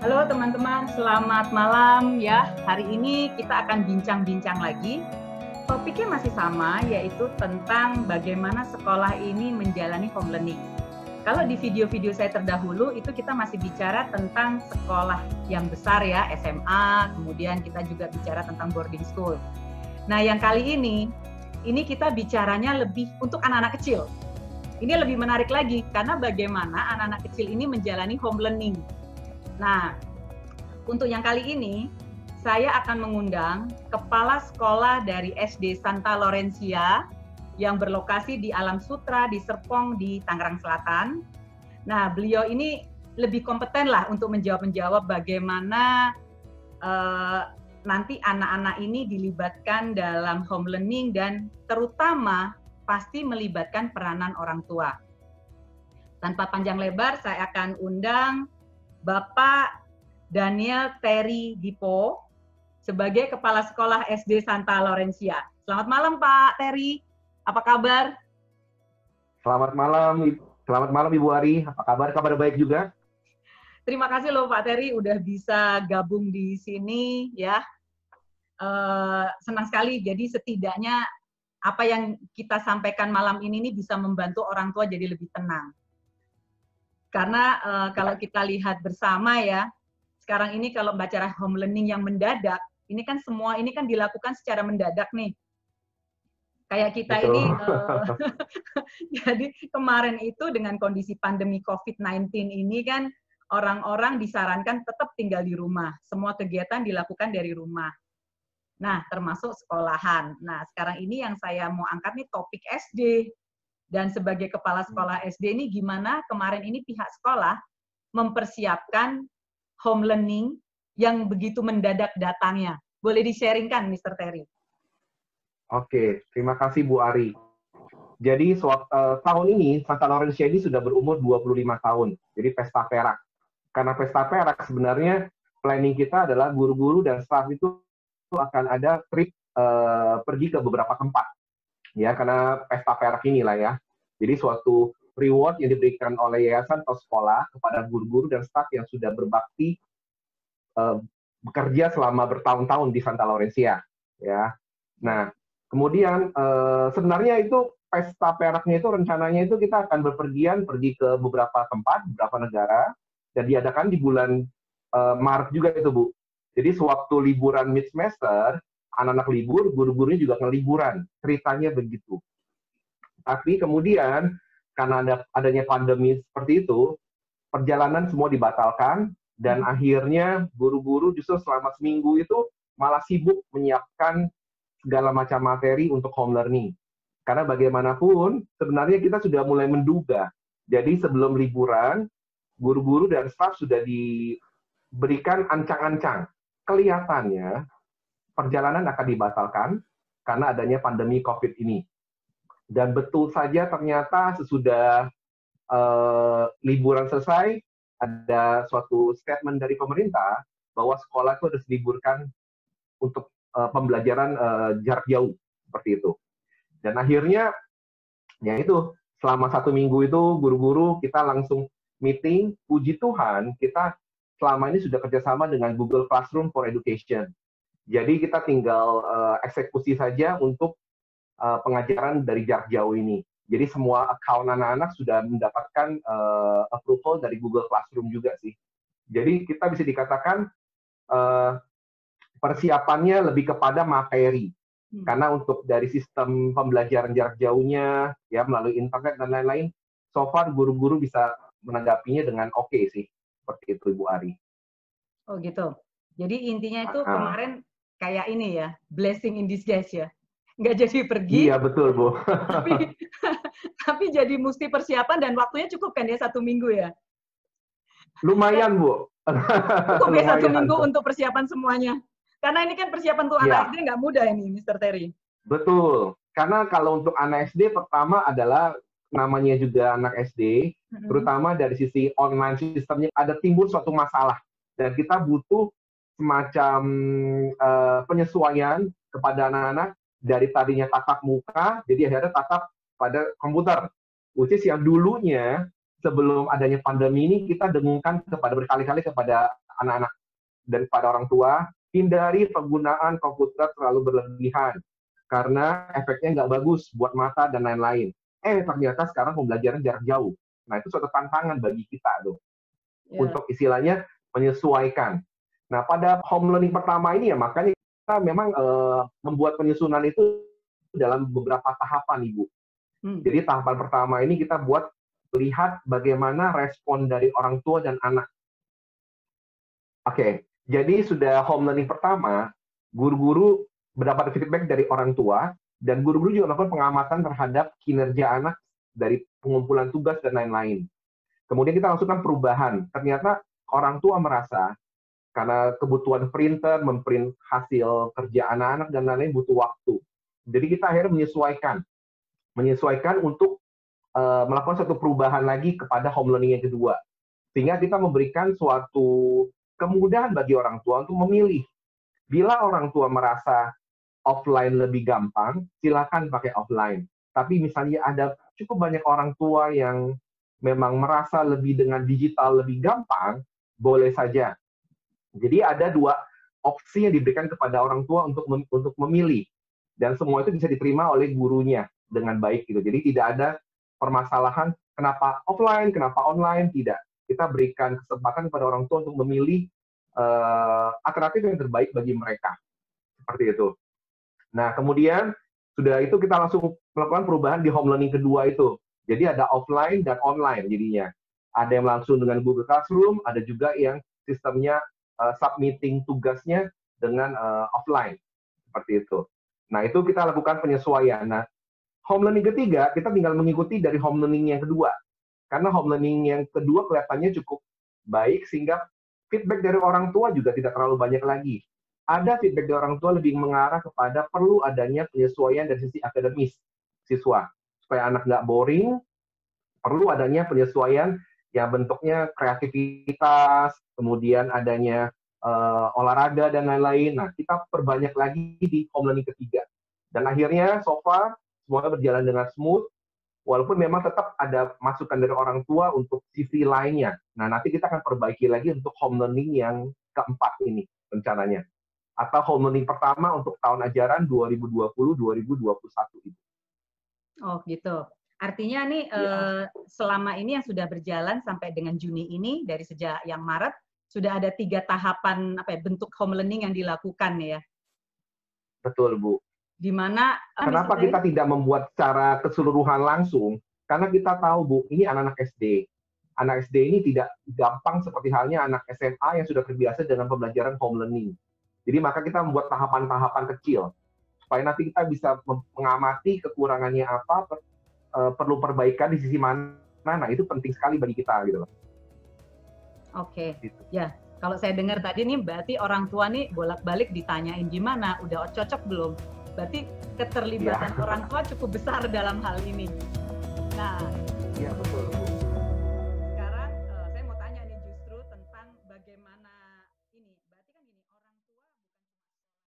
Halo teman-teman, selamat malam ya. Hari ini kita akan bincang-bincang lagi. Topiknya masih sama, yaitu tentang bagaimana sekolah ini menjalani home learning. Kalau di video-video saya terdahulu, itu kita masih bicara tentang sekolah yang besar ya, SMA, kemudian kita juga bicara tentang boarding school. Nah, yang kali ini kita bicaranya lebih untuk anak-anak kecil. Ini lebih menarik lagi, karena bagaimana anak-anak kecil ini menjalani home learning. Nah, untuk yang kali ini, saya akan mengundang Kepala Sekolah dari SD Santa Laurencia yang berlokasi di Alam Sutra, di Serpong, di Tangerang Selatan. Nah, beliau ini lebih kompeten lah untuk menjawab bagaimana nanti anak-anak ini dilibatkan dalam home learning dan terutama pasti melibatkan peranan orang tua. Tanpa panjang lebar, saya akan undang Bapak Daniel Terry Dipo sebagai Kepala Sekolah SD Santa Laurencia. Selamat malam Pak Terry, apa kabar? Selamat malam Ibu Ari, apa kabar? Kabar baik juga. Terima kasih loh Pak Terry udah bisa gabung di sini ya. Senang sekali, jadi setidaknya apa yang kita sampaikan malam ini bisa membantu orang tua jadi lebih tenang. Karena kalau kita lihat bersama ya, sekarang ini kalau bicara home learning yang mendadak, ini kan semua ini kan dilakukan secara mendadak nih. Kayak kita Betul. ini, jadi kemarin itu dengan kondisi pandemi COVID-19 ini kan orang-orang disarankan tetap tinggal di rumah. Semua kegiatan dilakukan dari rumah. Nah, termasuk sekolahan. Nah, sekarang ini yang saya mau angkat nih topik SD. Dan sebagai kepala sekolah SD ini gimana kemarin ini pihak sekolah mempersiapkan home learning yang begitu mendadak datangnya. Boleh di-sharingkan, Mr. Terry? Oke, terima kasih Bu Ari. Jadi tahun ini Santa Laurencia ini sudah berumur 25 tahun. Jadi pesta perak. Karena pesta perak sebenarnya planning kita adalah guru-guru dan staf itu akan ada trip pergi ke beberapa tempat. Ya, karena pesta perak inilah ya. Jadi suatu reward yang diberikan oleh yayasan atau sekolah kepada guru-guru dan staf yang sudah berbakti bekerja selama bertahun-tahun di Santa Laurencia. Ya. Nah, kemudian sebenarnya itu pesta peraknya itu rencananya itu kita akan bepergian pergi ke beberapa tempat, beberapa negara, dan diadakan di bulan Maret juga itu Bu. Jadi sewaktu liburan mid semester, anak-anak libur, guru-gurunya juga ngeliburan. Ceritanya begitu. Tapi kemudian, karena adanya pandemi seperti itu, perjalanan semua dibatalkan, dan akhirnya guru-guru justru selama seminggu itu malah sibuk menyiapkan segala macam materi untuk home learning. Karena bagaimanapun, sebenarnya kita sudah mulai menduga. Jadi sebelum liburan, guru-guru dan staf sudah diberikan ancang-ancang. Kelihatannya, perjalanan akan dibatalkan karena adanya pandemi COVID ini. Dan betul saja ternyata sesudah liburan selesai, ada suatu statement dari pemerintah bahwa sekolah itu harus diliburkan untuk pembelajaran jarak jauh, seperti itu. Dan akhirnya, ya itu, selama 1 minggu itu guru-guru kita langsung meeting, puji Tuhan, kita selama ini sudah kerjasama dengan Google Classroom for Education. Jadi kita tinggal eksekusi saja untuk pengajaran dari jarak jauh ini. Jadi semua account anak-anak sudah mendapatkan approval dari Google Classroom juga sih. Jadi kita bisa dikatakan persiapannya lebih kepada materi. Karena untuk dari sistem pembelajaran jarak jauhnya, ya melalui internet dan lain-lain, so far guru-guru bisa menanggapinya dengan oke sih. Seperti itu Ibu Ari. Oh gitu. Jadi intinya itu kemarin kayak ini ya, blessing in disguise ya. Nggak jadi pergi. Iya, betul, Bu. tapi jadi mesti persiapan dan waktunya cukup kan ya 1 minggu ya? Lumayan, Bu. Cukup ya 1 minggu untuk persiapan semuanya. Karena ini kan persiapan untuk anak SD nggak mudah ini, Mr. Terry. Betul. Karena kalau untuk anak SD, pertama adalah namanya juga anak SD, terutama dari sisi online sistemnya ada timbul suatu masalah. Dan kita butuh semacam penyesuaian kepada anak-anak dari tadinya tatap muka, jadi akhirnya tatap pada komputer. Which is yang dulunya, sebelum adanya pandemi ini, kita dengungkan berkali-kali kepada anak-anak dan pada orang tua, hindari penggunaan komputer terlalu berlebihan karena efeknya nggak bagus buat mata dan lain-lain. Ternyata sekarang pembelajaran jarak jauh. Nah, itu suatu tantangan bagi kita tuh untuk istilahnya menyesuaikan. Nah, pada home learning pertama ini ya makanya kita memang membuat penyusunan itu dalam beberapa tahapan, Ibu. Jadi tahapan pertama ini kita buat lihat bagaimana respon dari orang tua dan anak. Oke, jadi sudah home learning pertama, guru-guru mendapat feedback dari orang tua, dan guru-guru juga melakukan pengamatan terhadap kinerja anak dari pengumpulan tugas dan lain-lain. Kemudian kita langsungkan perubahan. Ternyata orang tua merasa, karena kebutuhan printer, memprint hasil kerja anak-anak dan lain-lain butuh waktu. Jadi kita akhirnya menyesuaikan untuk melakukan suatu perubahan lagi kepada home learning yang kedua. Sehingga kita memberikan suatu kemudahan bagi orang tua untuk memilih. Bila orang tua merasa offline lebih gampang, silakan pakai offline. Tapi misalnya ada cukup banyak orang tua yang memang merasa lebih dengan digital lebih gampang, boleh saja. Jadi ada dua opsi yang diberikan kepada orang tua untuk memilih. Dan semua itu bisa diterima oleh gurunya dengan baik gitu. Jadi tidak ada permasalahan kenapa offline, kenapa online, tidak. Kita berikan kesempatan kepada orang tua untuk memilih alternatif yang terbaik bagi mereka. Seperti itu. Nah, kemudian sudah itu kita langsung melakukan perubahan di home learning kedua itu. Jadi ada offline dan online jadinya. Ada yang langsung dengan Google Classroom, ada juga yang sistemnya submitting tugasnya dengan offline. Seperti itu. Nah, itu kita lakukan penyesuaian. Nah, home learning ketiga, kita tinggal mengikuti dari home learning yang kedua. Karena home learning yang kedua kelihatannya cukup baik, sehingga feedback dari orang tua juga tidak terlalu banyak lagi. Ada feedback dari orang tua lebih mengarah kepada perlu adanya penyesuaian dari sisi akademis siswa. Supaya anak nggak boring, perlu adanya penyesuaian yang bentuknya kreativitas, kemudian adanya olahraga, dan lain-lain. Nah, kita perbanyak lagi di home learning ketiga. Dan akhirnya, so far, semuanya berjalan dengan smooth, walaupun memang tetap ada masukan dari orang tua untuk sisi lainnya. Nah, nanti kita akan perbaiki lagi untuk home learning yang keempat ini, rencananya. Atau home learning pertama untuk tahun ajaran 2020-2021 itu. Oh, gitu. Artinya nih, selama ini yang sudah berjalan sampai dengan Juni ini, dari sejak yang Maret, sudah ada 3 tahapan bentuk home learning yang dilakukan ya? Betul, Bu. Di mana kenapa kita tidak membuat secara keseluruhan langsung? Karena kita tahu, Bu, ini anak-anak SD. Anak SD ini tidak gampang seperti halnya anak SMA yang sudah terbiasa dengan pembelajaran home learning. Jadi maka kita membuat tahapan-tahapan kecil supaya nanti kita bisa mengamati kekurangannya apa, perlu perbaikan di sisi mana. Nah, itu penting sekali bagi kita gitu loh. Oke. Gitu. Ya, kalau saya dengar tadi nih berarti orang tua nih bolak-balik ditanyain gimana, udah cocok belum? Berarti keterlibatan orang tua cukup besar dalam hal ini. Nah, iya betul.